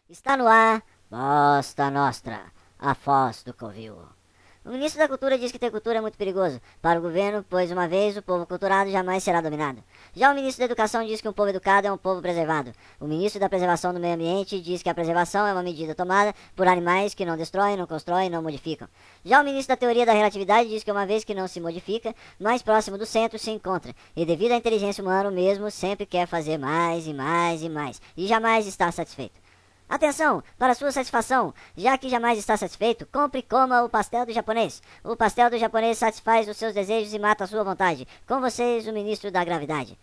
Está no ar, Bosta Nostra, a voz do Covil. O ministro da Cultura diz que ter cultura é muito perigoso para o governo, pois uma vez o povo culturado jamais será dominado. Já o ministro da Educação diz que um povo educado é um povo preservado. O ministro da Preservação do Meio Ambiente diz que a preservação é uma medida tomada por animais que não destroem, não constroem, não modificam. Já o ministro da Teoria da Relatividade diz que uma vez que não se modifica, mais próximo do centro se encontra. E devido à inteligência humana, o mesmo sempre quer fazer mais e mais e mais, e jamais está satisfeito. Atenção, para sua satisfação, já que jamais está satisfeito, compre e coma o pastel do japonês. O pastel do japonês satisfaz os seus desejos e mata a sua vontade. Com vocês, o ministro da Gravidade.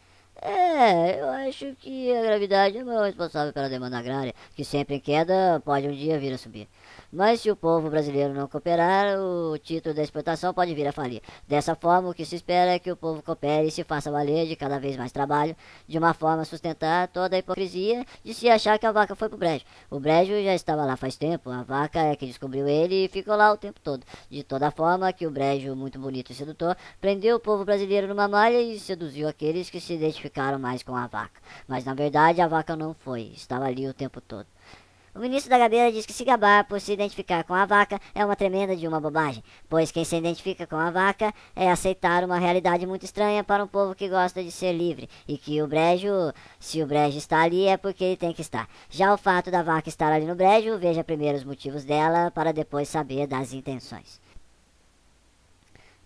Eu acho que a gravidade é o responsável pela demanda agrária, que sempre em queda pode um dia vir a subir. Mas se o povo brasileiro não cooperar, o título da exportação pode vir a falir. Dessa forma, o que se espera é que o povo coopere e se faça valer de cada vez mais trabalho, de uma forma a sustentar toda a hipocrisia de se achar que a vaca foi pro brejo. O brejo já estava lá faz tempo, a vaca é que descobriu ele e ficou lá o tempo todo. De toda forma que o brejo, muito bonito e sedutor, prendeu o povo brasileiro numa malha e seduziu aqueles que se identificaram mais com a vaca. Mas na verdade a vaca não foi, estava ali o tempo todo. O ministro da Gabeira diz que se gabar por se identificar com a vaca é uma tremenda de uma bobagem, pois quem se identifica com a vaca é aceitar uma realidade muito estranha para um povo que gosta de ser livre, e que o brejo, se o brejo está ali é porque ele tem que estar. Já o fato da vaca estar ali no brejo, veja primeiro os motivos dela para depois saber das intenções.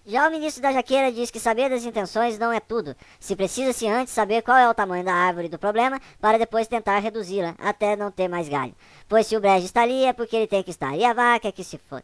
Já o ministro da Jaqueira diz que saber das intenções não é tudo. Se precisa-se antes saber qual é o tamanho da árvore do problema, para depois tentar reduzi-la, até não ter mais galho. Pois se o brejo está ali é porque ele tem que estar, e a vaca é que se for.